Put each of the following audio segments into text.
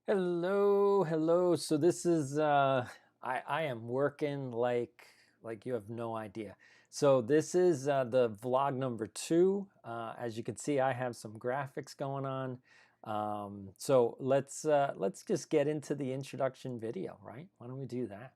Hello, hello. So this is I am working like you have no idea. So this is the vlog number 2. As you can see, I have some graphics going on. So let's just get into the introduction video, right? Why don't we do that?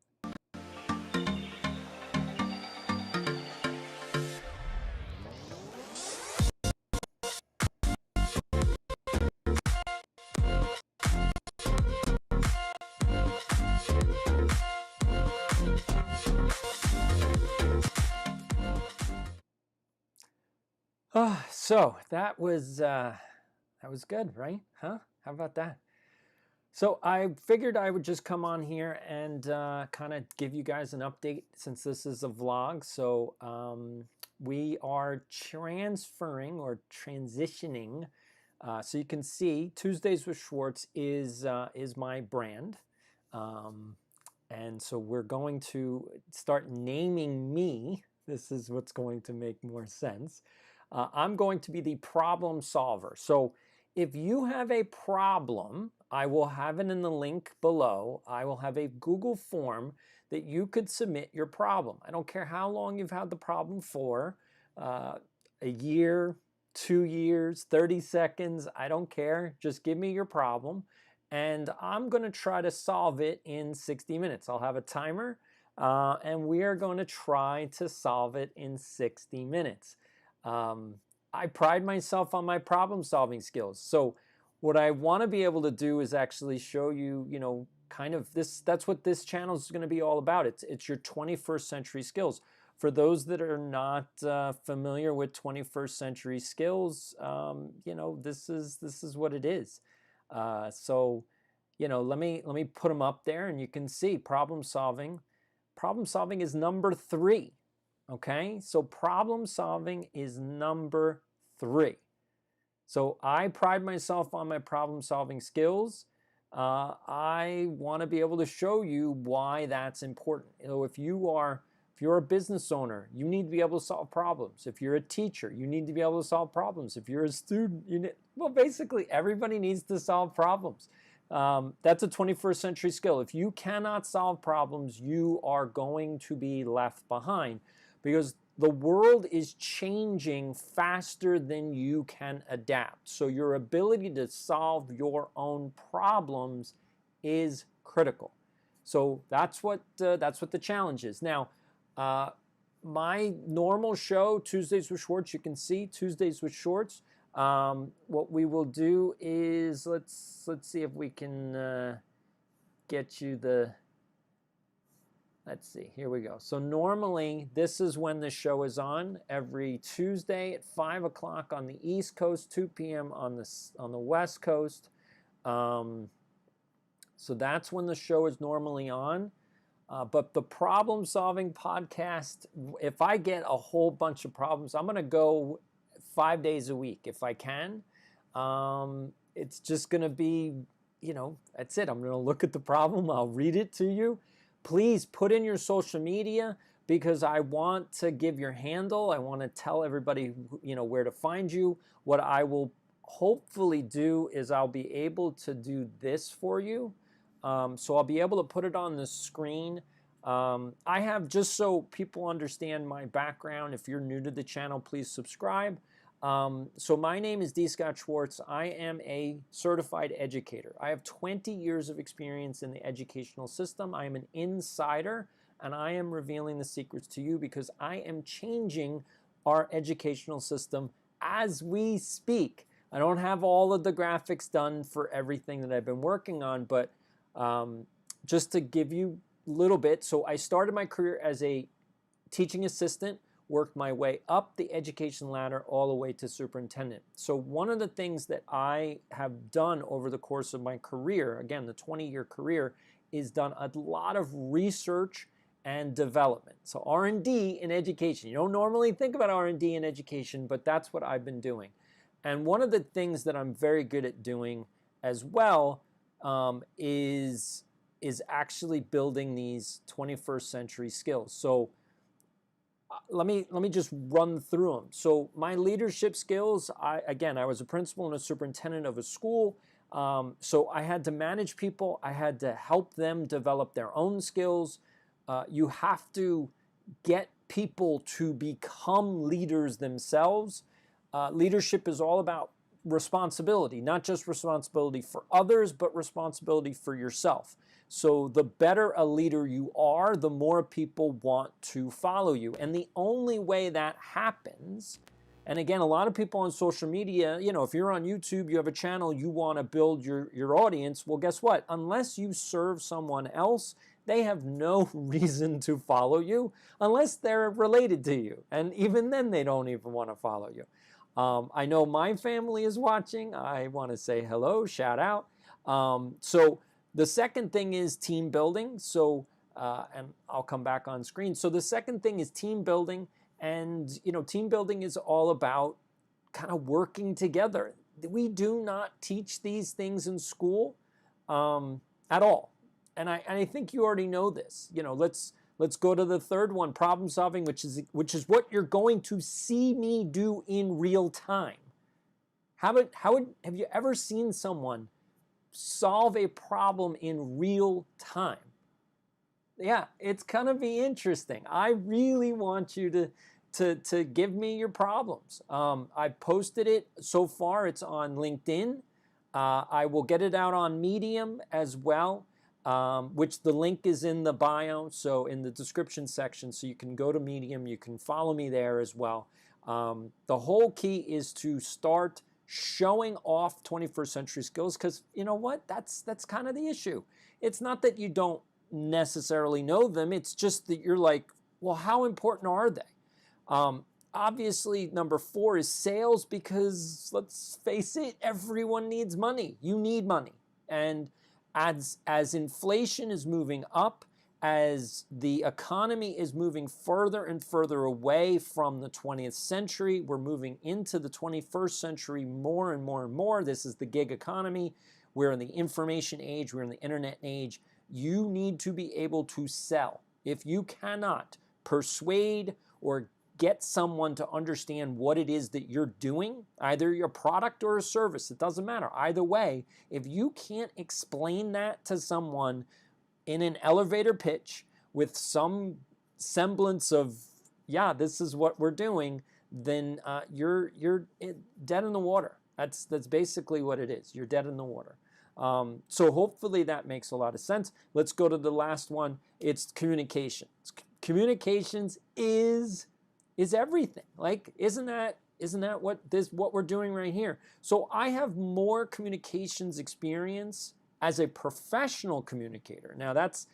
So that was good, right? Huh? How about that? So I figured I would just come on here and kind of give you guys an update since this is a vlog. So we are transferring or transitioning. So you can see Tuesdays with Schwartz is my brand. Um, and so we're going to start naming me. This is what's going to make more sense. I'm going to be the problem solver. So if you have a problem, I will have it in the link below. I will have a Google form that you could submit your problem. I don't care how long you've had the problem for, a year, 2 years, 30 seconds, I don't care. Just give me your problem and I'm going to try to solve it in 60 minutes. I'll have a timer and we are going to try to solve it in 60 minutes. I pride myself on my problem solving skills. So what I want to be able to do is actually show you, kind of this, that's what this channel is going to be all about. It's your 21st century skills. For those that are not familiar with 21st century skills, this is what it is. So, let me put them up there and you can see problem solving. Problem solving is number 3. Okay, so problem solving is number 3. So I pride myself on my problem solving skills. I want to be able to show you why that's important. If you're a business owner, you need to be able to solve problems. If you're a teacher, you need to be able to solve problems. If you're a student, basically everybody needs to solve problems. That's a 21st century skill. If you cannot solve problems, you are going to be left behind because the world is changing faster than you can adapt. So your ability to solve your own problems is critical. So that's what the challenge is. Now, my normal show, Tuesdays with Schwartz, you can see Tuesdays with Schwartz. What we will do is let's see if we can get you the. Let's see, here we go. So normally this is when the show is on, every Tuesday at 5 o'clock on the East Coast, 2 p.m. on the West Coast. So that's when the show is normally on. But the problem solving podcast, if I get a whole bunch of problems, I'm going to go 5 days a week if I can. It's just going to be, that's it. I'm going to look at the problem. I'll read it to you. Please put in your social media because I want to give your handle. I want to tell everybody, where to find you. What I will hopefully do is I'll be able to do this for you. So I'll be able to put it on the screen. I have, just so people understand my background, if you're new to the channel, please subscribe. So my name is D. Scott Schwartz. I am a certified educator. I have 20 years of experience in the educational system. I am an insider, and I am revealing the secrets to you because I am changing our educational system as we speak. I don't have all of the graphics done for everything that I've been working on, but just to give you a little bit. So I started my career as a teaching assistant, worked my way up the education ladder all the way to superintendent. So one of the things that I have done over the course of my career, again, the 20-year career, is done a lot of research and development. So R&D in education. You don't normally think about R&D in education, but that's what I've been doing. And one of the things that I'm very good at doing as well is actually building these 21st century skills. So let me just run through them. So my leadership skills, I was a principal and a superintendent of a school. So I had to manage people. I had to help them develop their own skills. You have to get people to become leaders themselves. Leadership is all about responsibility, not just responsibility for others, but responsibility for yourself. So the better a leader you are, the more people want to follow you. And the only way that happens, and again, a lot of people on social media, if you're on YouTube, you have a channel, you want to build your audience. Well, guess what? Unless you serve someone else, they have no reason to follow you unless they're related to you. And even then, they don't even want to follow you. I know my family is watching. I want to say hello, shout out. So the second thing is team building. So, and I'll come back on screen. So the second thing is team building. And, team building is all about kind of working together. We do not teach these things in school at all. And I think you already know this. Let's go to the third one, problem solving, which is what you're going to see me do in real time. Have you ever seen someone solve a problem in real time? Yeah, it's gonna be interesting. I really want you to give me your problems. I posted it so far. It's on LinkedIn. I will get it out on Medium as well. Which the link is in the bio, so in the description section, so you can go to Medium, you can follow me there as well. The whole key is to start showing off 21st century skills, because you know what? That's kind of the issue. It's not that you don't necessarily know them, it's just that you're like, well, how important are they? Obviously, number 4 is sales, because let's face it, everyone needs money. You need money. And as inflation is moving up, as the economy is moving further and further away from the 20th century, we're moving into the 21st century more and more and more. This is the gig economy. We're in the information age. We're in the internet age. You need to be able to sell. If you cannot persuade or get someone to understand what it is that you're doing, either your product or a service, it doesn't matter. Either way, if you can't explain that to someone in an elevator pitch with some semblance of, yeah, this is what we're doing, then you're dead in the water. That's basically what it is. You're dead in the water. So hopefully that makes a lot of sense. Let's go to the last one. It's communications. Communications is everything. Like, isn't that what we're doing right here? So I have more communications experience as a professional communicator. Now that's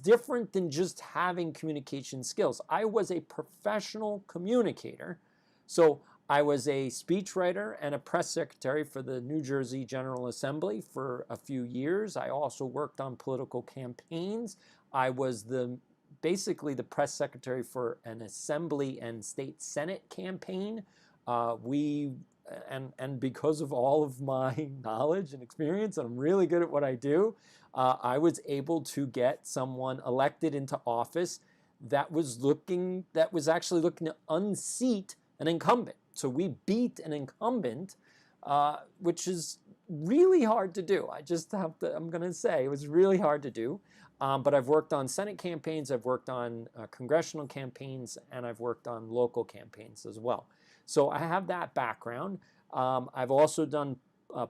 different than just having communication skills. I was a professional communicator. So I was a speechwriter and a press secretary for the New Jersey General Assembly for a few years. I also worked on political campaigns. I was basically the press secretary for an assembly and state senate campaign. And because of all of my knowledge and experience, and I'm really good at what I do, I was able to get someone elected into office that was actually looking to unseat an incumbent. So we beat an incumbent, which is really hard to do. I'm going to say it was really hard to do. But I've worked on Senate campaigns, I've worked on congressional campaigns, and I've worked on local campaigns as well. So I have that background. I've also done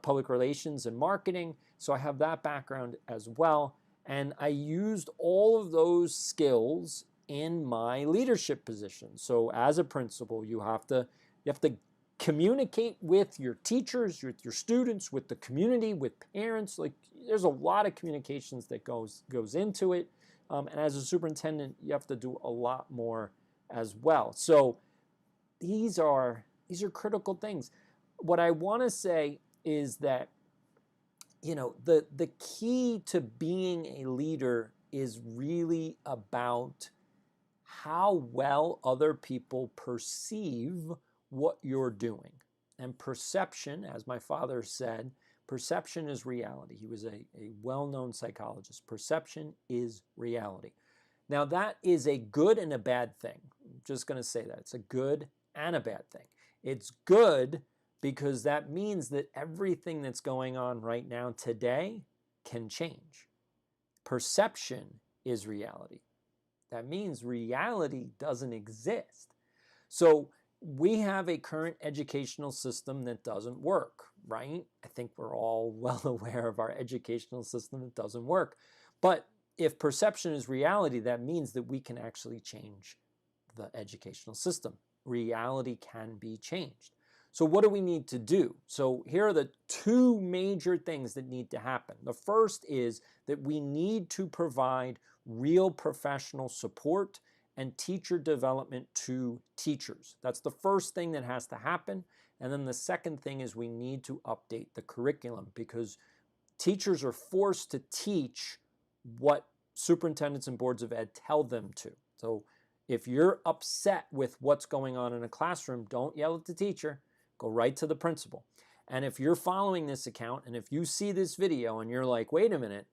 public relations and marketing, so I have that background as well. And I used all of those skills in my leadership position. So as a principal, you have to communicate with your teachers, with your students, with the community, with parents. Like, there's a lot of communications that goes into it. And as a superintendent, you have to do a lot more as well. So these are critical things. What I want to say is that, the key to being a leader is really about how well other people perceive what you're doing. And perception, as my father said, perception is reality. He was a well-known psychologist. Perception is reality. Now, that is a good and a bad thing. I'm just going to say that. It's a good and a bad thing. It's good because that means that everything that's going on right now today can change. Perception is reality. That means reality doesn't exist. So we have a current educational system that doesn't work, right? I think we're all well aware of our educational system that doesn't work. But if perception is reality, that means that we can actually change the educational system. Reality can be changed. So what do we need to do? So here are the two major things that need to happen. The first is that we need to provide real professional support and teacher development to teachers. That's the first thing that has to happen. And then the second thing is we need to update the curriculum, because teachers are forced to teach what superintendents and boards of ed tell them to. So if you're upset with what's going on in a classroom, don't yell at the teacher. Go right to the principal. And if you're following this account and if you see this video and you're like, wait a minute,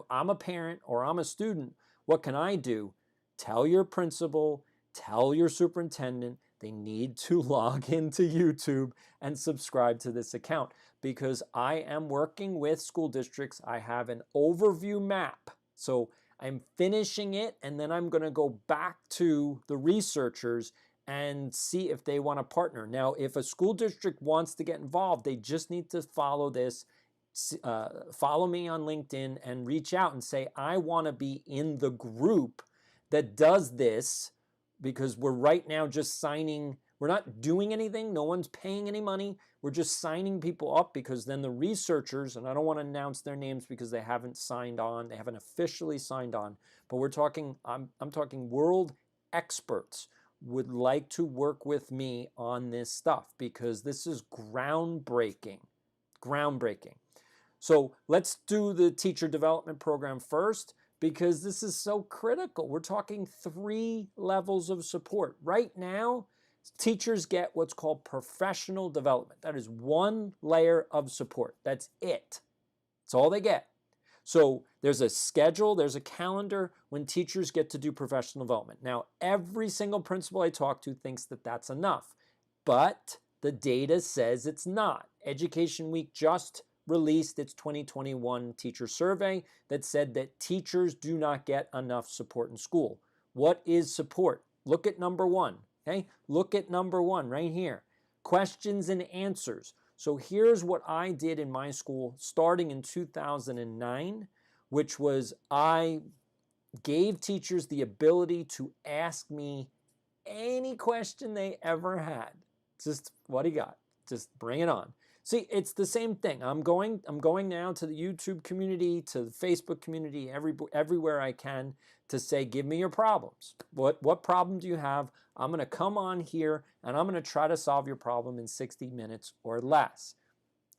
I'm a parent or I'm a student, what can I do? Tell your principal, tell your superintendent, they need to log into YouTube and subscribe to this account, because I am working with school districts. I have an overview map. So I'm finishing it, and then I'm going to go back to the researchers and see if they want to partner. Now, if a school district wants to get involved, they just need to follow this, follow me on LinkedIn and reach out and say, I want to be in the group that does this, because we're right now just signing. We're not doing anything. No one's paying any money. We're just signing people up, because then the researchers, and I don't want to announce their names because they haven't signed on. They haven't officially signed on, but we're talking, I'm talking world experts would like to work with me on this stuff, because this is groundbreaking. So let's do the teacher development program first, because this is so critical. We're talking 3 levels of support. Right now, teachers get what's called professional development. That is 1 layer of support. That's it. That's all they get. So there's a schedule, there's a calendar when teachers get to do professional development. Now, every single principal I talk to thinks that that's enough, but the data says it's not. Education Week just released its 2021 teacher survey that said that teachers do not get enough support in school. What is support? Look at number 1, okay? Look at number 1 right here. Questions and answers. So here's what I did in my school starting in 2009, which was I gave teachers the ability to ask me any question they ever had. Just, what do you got? Just bring it on. See, it's the same thing. I'm going now to the YouTube community, to the Facebook community, everywhere I can, to say, give me your problems. What problem do you have? I'm going to come on here and I'm going to try to solve your problem in 60 minutes or less.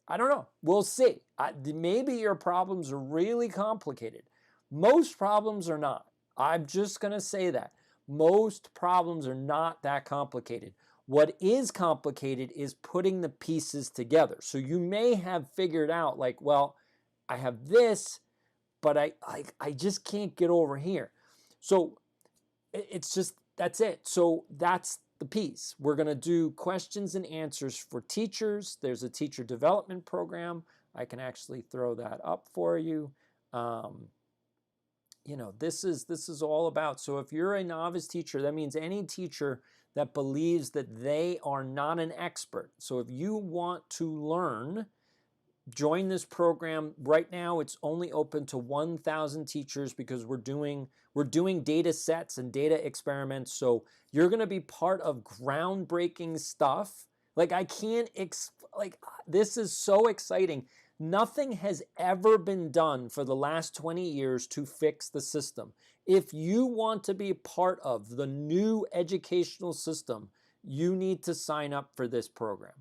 I don't know. We'll see. Maybe your problems are really complicated. Most problems are not. I'm just going to say that. Most problems are not that complicated. What is complicated is putting the pieces together. So you may have figured out, like, well, I have this, but I just can't get over here. So it's just, that's it. So that's the piece. We're going to do questions and answers for teachers. There's a teacher development program. I can actually throw that up for you. You know, this is all about, so if you're a novice teacher, that means any teacher that believes that they are not an expert. So if you want to learn, join this program. Right now, it's only open to 1,000 teachers, because we're doing data sets and data experiments. So you're going to be part of groundbreaking stuff. Like, I can't, this is so exciting. Nothing has ever been done for the last 20 years to fix the system. If you want to be part of the new educational system, you need to sign up for this program.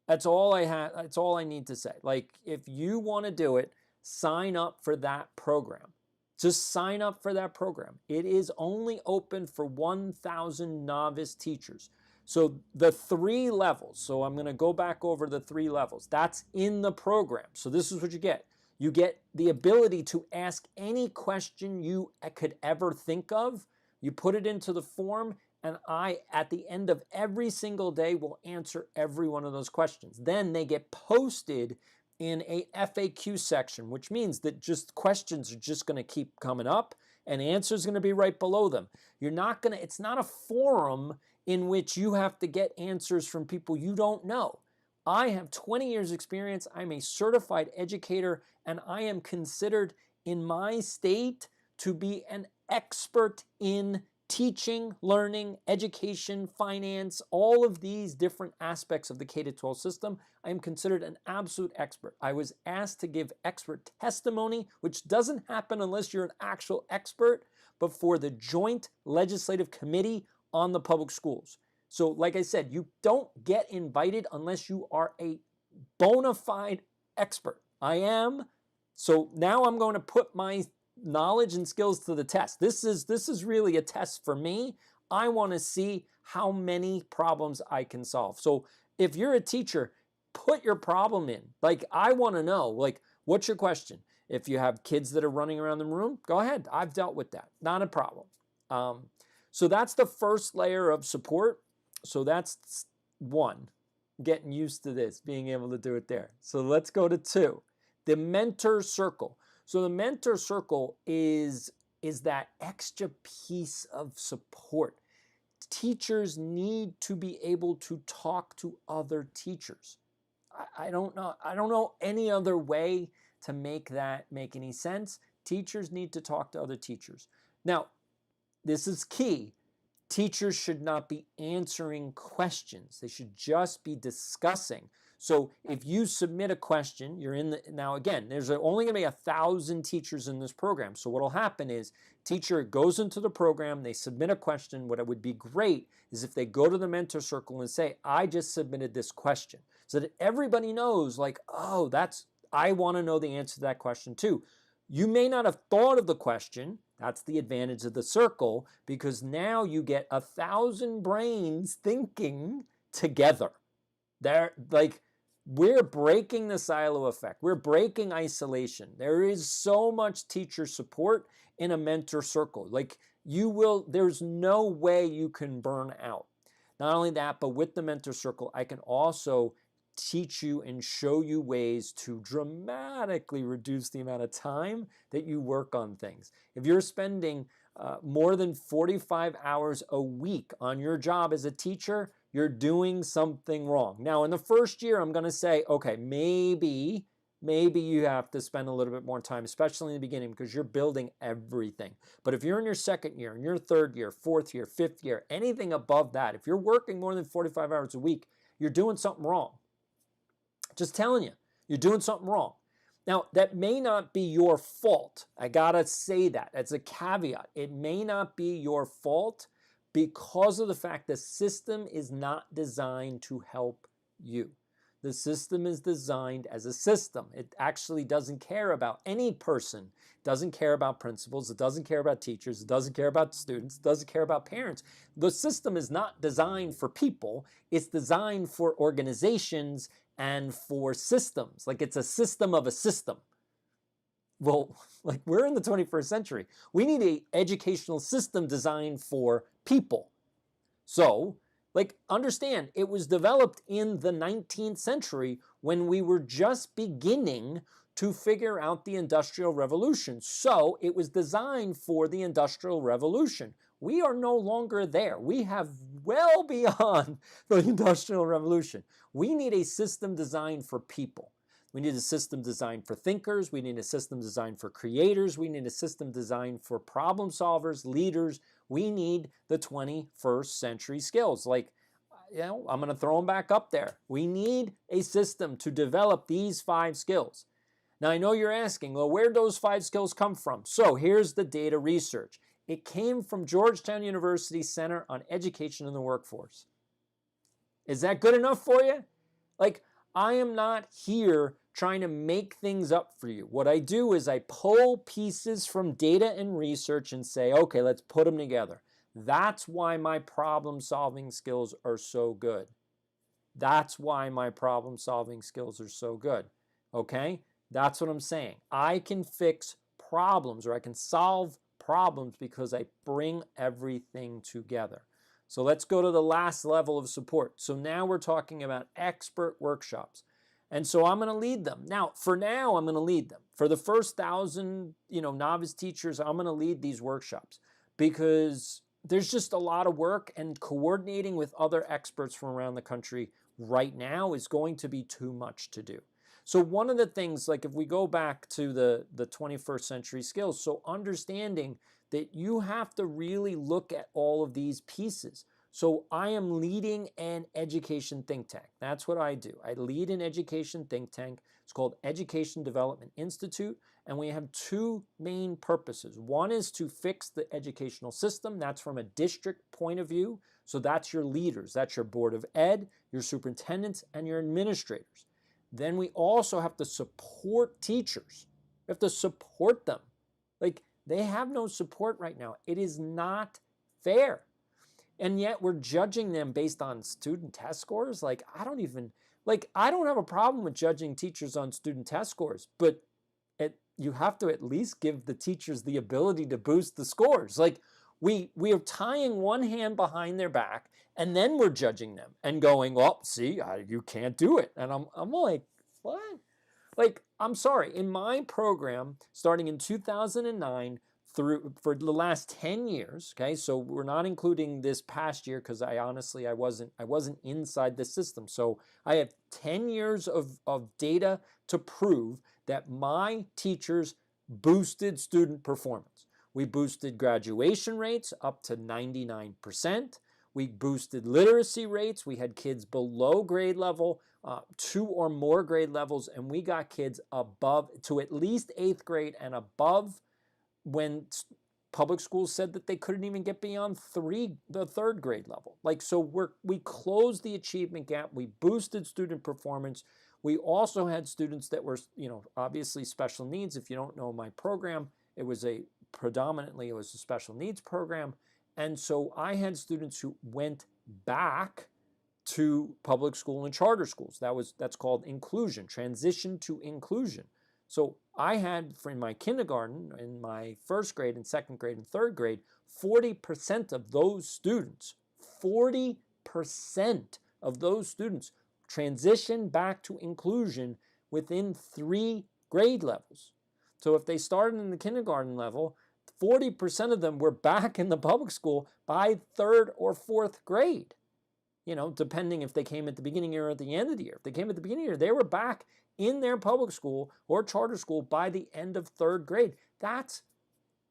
That's all I have. That's all I need to say. Like, if you want to do it, sign up for that program. Just sign up for that program. It is only open for 1,000 novice teachers. So the 3 levels, so I'm going to go back over the 3 levels. That's in the program. So this is what you get. You get the ability to ask any question you could ever think of. You put it into the form, and I, at the end of every single day, will answer every one of those questions. Then they get posted in a FAQ section, which means that just questions are just going to keep coming up and answers going to be right below them. You're not going to, it's not a forum in which you have to get answers from people you don't know. I have 20 years experience. I'm a certified educator, and I am considered in my state to be an expert in teaching, learning, education, finance, all of these different aspects of the K-12 system. I am considered an absolute expert. I was asked to give expert testimony, which doesn't happen unless you're an actual expert, but for the Joint Legislative Committee on the Public Schools. So like I said, you don't get invited unless you are a bona fide expert. I am. So now I'm going to put my knowledge and skills to the test. This is really a test for me. I want to see how many problems I can solve. So if you're a teacher, put your problem in. Like, I want to know, like, what's your question? If you have kids that are running around the room, go ahead. I've dealt with that. Not a problem. So that's the first layer of support. So that's one, getting used to this, being able to do it there. So let's go to two, the mentor circle. So the mentor circle is that extra piece of support. Teachers need to be able to talk to other teachers. I don't know any other way to make that make any sense. Teachers need to talk to other teachers. Now, this is key. Teachers should not be answering questions. They should just be discussing. So if you submit a question, you're in the, now again, there's only going to be 1,000 teachers in this program. So what will happen is teacher goes into the program, they submit a question. What it would be great is if they go to the mentor circle and say, I just submitted this question, so that everybody knows, like, oh, I want to know the answer to that question too. You may not have thought of the question. That's the advantage of the circle, because now you get 1,000 brains thinking together. We're breaking the silo effect. We're breaking isolation. There is so much teacher support in a mentor circle. There's no way you can burn out. Not only that, but with the mentor circle, I can also teach you and show you ways to dramatically reduce the amount of time that you work on things. If you're spending more than 45 hours a week on your job as a teacher, you're doing something wrong. Now, in the first year, I'm going to say, okay, maybe you have to spend a little bit more time, especially in the beginning, because you're building everything. But if you're in your second year, in your third year, fourth year, fifth year, anything above that, if you're working more than 45 hours a week, you're doing something wrong. Just telling you, you're doing something wrong. Now, that may not be your fault. I gotta say that. That's a caveat. It may not be your fault because of the fact the system is not designed to help you. The system is designed as a system. It actually doesn't care about any person. It doesn't care about principals. It doesn't care about teachers. It doesn't care about students. It doesn't care about parents. The system is not designed for people. It's designed for organizations and for systems. Like, it's a system of a system. Well, like, we're in the 21st century. We need an educational system designed for people. So, understand, it was developed in the 19th century when we were just beginning to figure out the Industrial Revolution. So, it was designed for the Industrial Revolution. We are no longer there. We have well beyond the Industrial Revolution. We need a system designed for people. We need a system designed for thinkers. We need a system designed for creators. We need a system designed for problem solvers, leaders. We need the 21st century skills. I'm going to throw them back up there. We need a system to develop these 5 skills. Now, I know you're asking, well, where'd those 5 skills come from? So here's the data research. It came from Georgetown University Center on Education in the Workforce. Is that good enough for you? I am not here trying to make things up for you. What I do is I pull pieces from data and research and say, okay, let's put them together. That's why my problem-solving skills are so good. That's why my problem-solving skills are so good. Okay? That's what I'm saying. I can fix problems, or I can solve problems because I bring everything together. So let's go to the last level of support. So now we're talking about expert workshops. And so I'm going to lead them. Now, I'm going to lead them. For the first 1,000, novice teachers, I'm going to lead these workshops because there's just a lot of work, and coordinating with other experts from around the country right now is going to be too much to do. So one of the things, like if we go back to the 21st century skills, so understanding that you have to really look at all of these pieces. So I am leading an education think tank. That's what I do. I lead an education think tank. It's called Education Development Institute, and we have two main purposes. One is to fix the educational system. That's from a district point of view. So that's your leaders. That's your board of ed, your superintendents, and your administrators. Then we also have to support teachers. We have to support them. Like, they have no support right now. It is not fair. And yet we're judging them based on student test scores. I don't have a problem with judging teachers on student test scores, but you have to at least give the teachers the ability to boost the scores. We are tying one hand behind their back, and then we're judging them and going, well, see, you can't do it. And I'm like, what? I'm sorry, in my program, starting in 2009 for the last 10 years, okay, so we're not including this past year because I wasn't inside the system. So I have 10 years of data to prove that my teachers boosted student performance. We boosted graduation rates up to 99%. We boosted literacy rates. We had kids below grade level, 2 or more grade levels, and we got kids above to at least 8th grade and above, when public schools said that they couldn't even get beyond the 3rd grade level. So we closed the achievement gap. We boosted student performance. We also had students that were, obviously special needs. If you don't know my program, it was a special needs program. And so I had students who went back to public school and charter schools. That's called inclusion, transition to inclusion. So I had, in my kindergarten, in my 1st grade and 2nd grade and 3rd grade, 40% of those students, 40% of those students transition back to inclusion within 3 grade levels. So if they started in the kindergarten level, 40% of them were back in the public school by 3rd or 4th grade. Depending if they came at the beginning of the year or at the end of the year. If they came at the beginning of the year, they were back in their public school or charter school by the end of 3rd grade.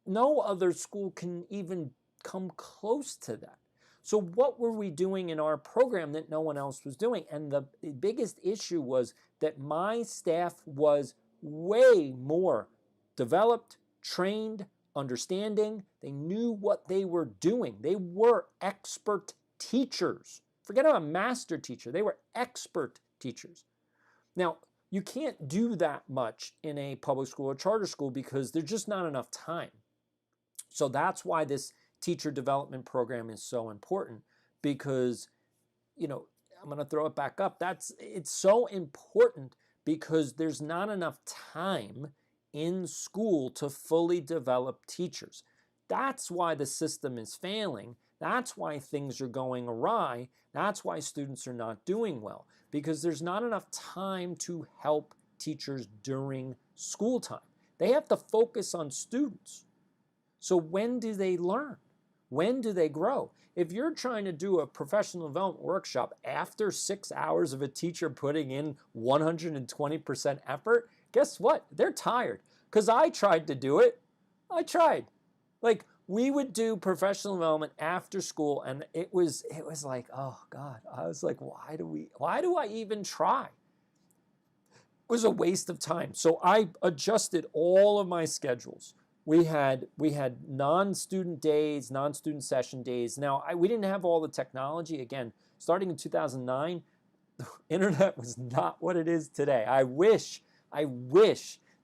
No other school can even come close to that. So what were we doing in our program that no one else was doing? And the biggest issue was that my staff was way more developed, trained, understanding. They knew what they were doing. They were expert teachers. Forget about a master teacher. They were expert teachers. Now, you can't do that much in a public school or charter school because there's just not enough time. So that's why this teacher development program is so important, because, I'm going to throw it back up. It's so important because there's not enough time in school to fully develop teachers. That's why the system is failing. That's why things are going awry. That's why students are not doing well, because there's not enough time to help teachers during school time. They have to focus on students. So when do they learn? When do they grow? If you're trying to do a professional development workshop after 6 hours of a teacher putting in 120% effort, guess what? They're tired. Because I tried to do it. I tried. We would do professional development after school, and it was like, oh God. I was like, why do I even try? It was a waste of time. So I adjusted all of my schedules. We had non-student days, non-student session days. Now, we didn't have all the technology. Again, starting in 2009, the internet was not what it is today. I wish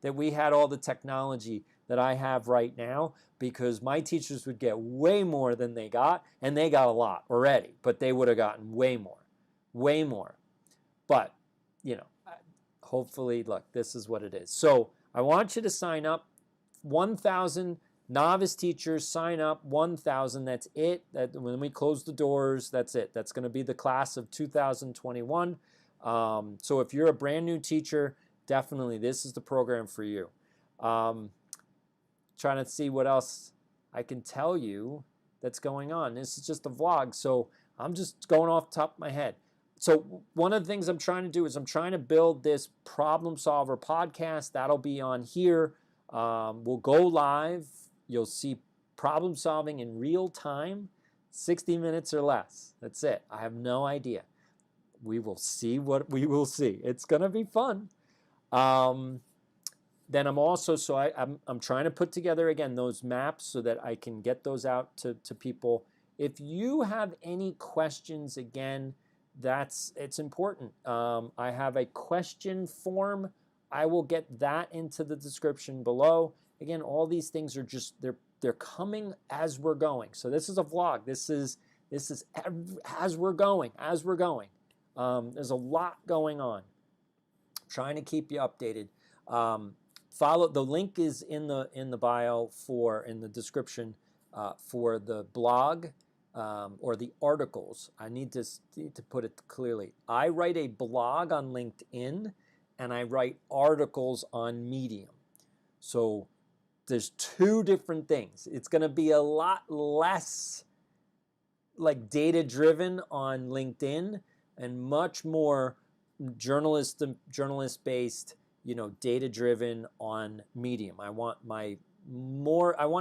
that we had all the technology that I have right now, because my teachers would get way more than they got, and they got a lot already, but they would have gotten way more. But, hopefully, look, this is what it is. So I want you to sign up. 1,000 Novice teachers, sign up, 1,000. That's it. When we close the doors, that's it. That's going to be the class of 2021. So if you're a brand new teacher, definitely this is the program for you. Trying to see what else I can tell you that's going on. This is just a vlog, so I'm just going off the top of my head. So one of the things I'm trying to do is I'm trying to build this Problem Solver podcast. That'll be on here. We'll go live. You'll see problem solving in real time, 60 minutes or less. That's it. I have no idea. We will see what we will see. It's going to be fun. Then I'm also, I'm trying to put together, again, those maps so that I can get those out to people. If you have any questions, again, it's important. I have a question form. I will get that into the description below. Again, all these things are just, they're coming as we're going. So this is a vlog. This is as we're going. There's a lot going on. I'm trying to keep you updated. Follow, the link is in the bio in the description for the blog or the articles. I need to put it clearly. I write a blog on LinkedIn and I write articles on Medium. So there's two different things. It's going to be a lot less like data driven on LinkedIn and much more journalist based, data driven on Medium. I want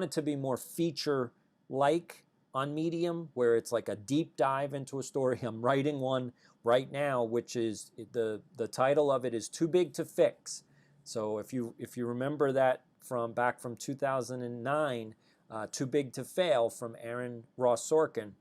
it to be more feature like on Medium, where it's like a deep dive into a story. I'm writing one right now, which is the title of it is Too Big to Fix. So if you remember that back from 2009, Too Big to Fail from Aaron Ross Sorkin,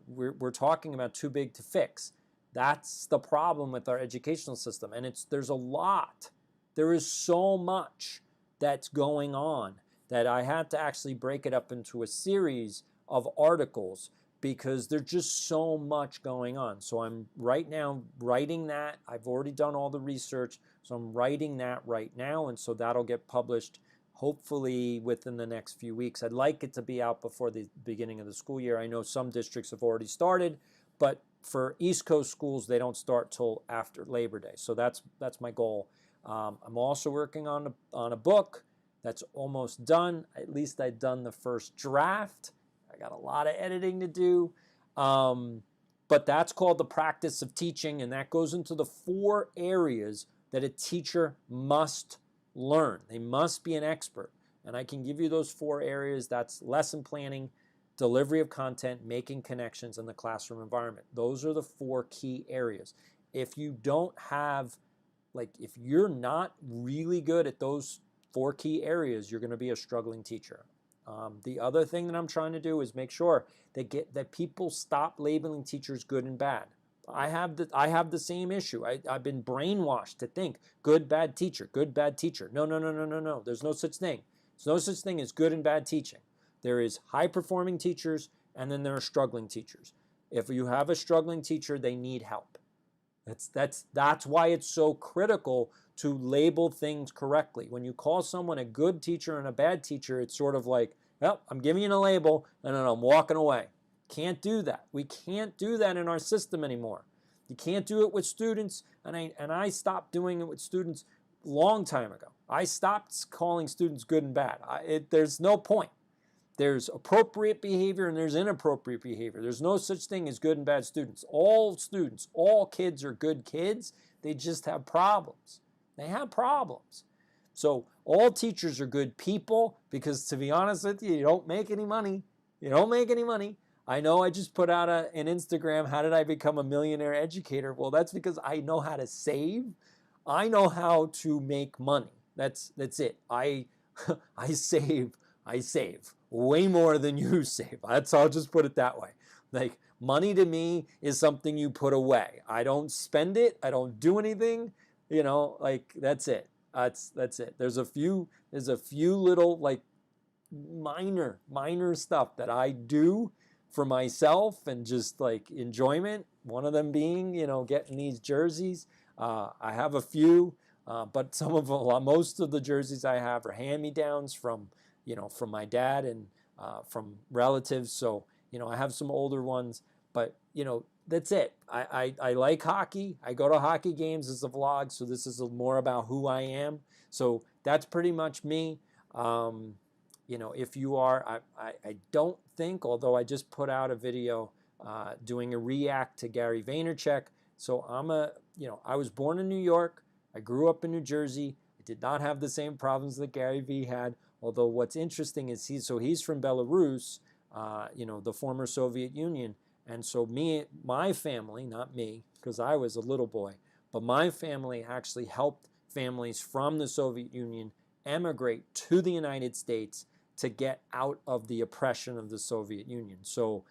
we're talking about too big to fix. That's the problem with our educational system, and there's a lot. There is so much that's going on that I had to actually break it up into a series of articles because there's just so much going on. So I'm right now writing that. I've already done all the research, so I'm writing that right now, and so that'll get published hopefully within the next few weeks. I'd like it to be out before the beginning of the school year. I know some districts have already started, but for East Coast schools, they don't start till after Labor Day. So that's my goal. I'm also working on a book that's almost done. At least I've done the first draft. I got a lot of editing to do. But that's called The Practice of Teaching, and that goes into the 4 areas that a teacher must learn. They must be an expert. And I can give you those 4 areas. That's lesson planning, delivery of content, making connections, in the classroom environment. Those are the 4 key areas. If you don't have, if you're not really good at those 4 key areas, you're going to be a struggling teacher. The other thing that I'm trying to do is make sure that people stop labeling teachers good and bad. I have the same issue. I've been brainwashed to think good, bad teacher, good, bad teacher. No. There's no such thing. There's no such thing as good and bad teaching. There is high-performing teachers, and then there are struggling teachers. If you have a struggling teacher, they need help. That's why it's so critical to label things correctly. When you call someone a good teacher and a bad teacher, it's sort of like, well, I'm giving you a label, and then I'm walking away. Can't do that. We can't do that in our system anymore. You can't do it with students, and I stopped doing it with students a long time ago. I stopped calling students good and bad. There's no point. There's appropriate behavior and there's inappropriate behavior. There's no such thing as good and bad students. All kids are good kids. They just have problems. They have problems. So all teachers are good people because, to be honest with you don't make any money. You don't make any money. I know I just put out an Instagram, how did I become a millionaire educator? Well, that's because I know how to save. I know how to make money. That's it. I save way more than you save. I'll just put it that way. Like, money to me is something you put away. I don't spend it. I don't do anything. That's it. That's it. There's a few little minor stuff that I do for myself and just enjoyment. One of them being, getting these jerseys. I have a few, but most of the jerseys I have are hand-me-downs from from my dad and from relatives. So, I have some older ones, but, that's it. I like hockey. I go to hockey games as a vlog, so this is more about who I am. So that's pretty much me. If you are, I don't think, although I just put out a video doing a react to Gary Vaynerchuk. So I was born in New York. I grew up in New Jersey. I did not have the same problems that Gary V had. Although what's interesting is he's from Belarus, the former Soviet Union. And so my family, not me, because I was a little boy, but my family actually helped families from the Soviet Union emigrate to the United States to get out of the oppression of the Soviet Union. So,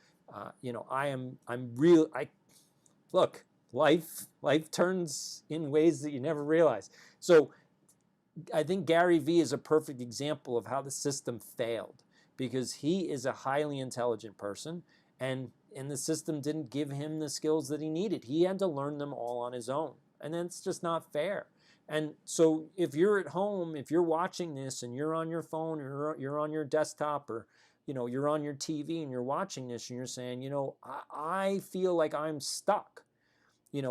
look, life turns in ways that you never realize. So I think Gary V is a perfect example of how the system failed, because he is a highly intelligent person, and the system didn't give him the skills that he needed. He had to learn them all on his own, and that's just not fair. And so if you're at home, if you're watching this and you're on your phone or you're on your desktop, or you're on your TV and you're watching this and you're saying, I feel like I'm stuck.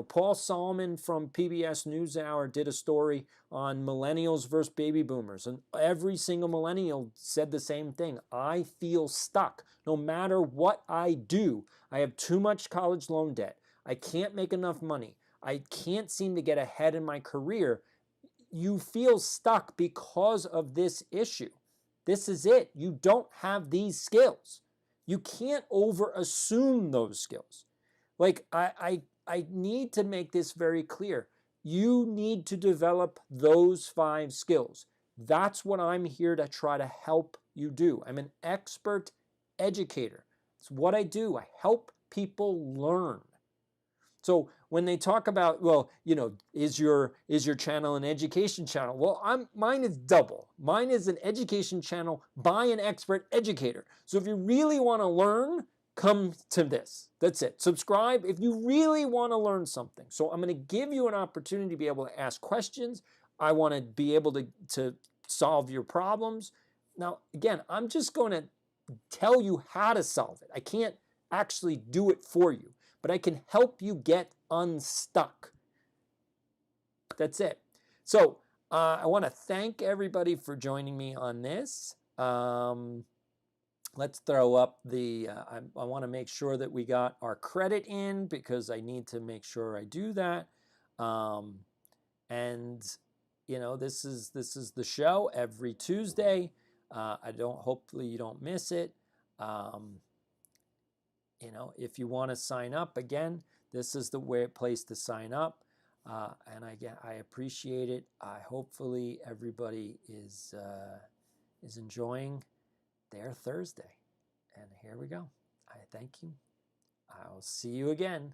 Paul Solomon from PBS NewsHour did a story on millennials versus baby boomers, and every single millennial said the same thing. I feel stuck. No matter what I do, I have too much college loan debt. I can't make enough money. I can't seem to get ahead in my career. You feel stuck because of this issue. This is it. You don't have these skills. You can't over-assume those skills. Like, I need to make this very clear. You need to develop those 5 skills. That's what I'm here to try to help you do. I'm an expert educator. It's what I do. I help people learn. So when they talk about, well, is your channel an education channel? Well, mine is double. Mine is an education channel by an expert educator. So if you really want to learn, come to this. That's it. Subscribe if you really want to learn something. So I'm going to give you an opportunity to be able to ask questions. I want to be able to solve your problems. Now, again, I'm just going to tell you how to solve it. I can't actually do it for you, but I can help you get unstuck. That's it. So I want to thank everybody for joining me on this. Let's throw up I want to make sure that we got our credit in, because I need to make sure I do that. This is the show every Tuesday. Hopefully you don't miss it. If you want to sign up, again, this is the place to sign up. And I appreciate it. Hopefully everybody is enjoying their Thursday. And here we go. I thank you. I'll see you again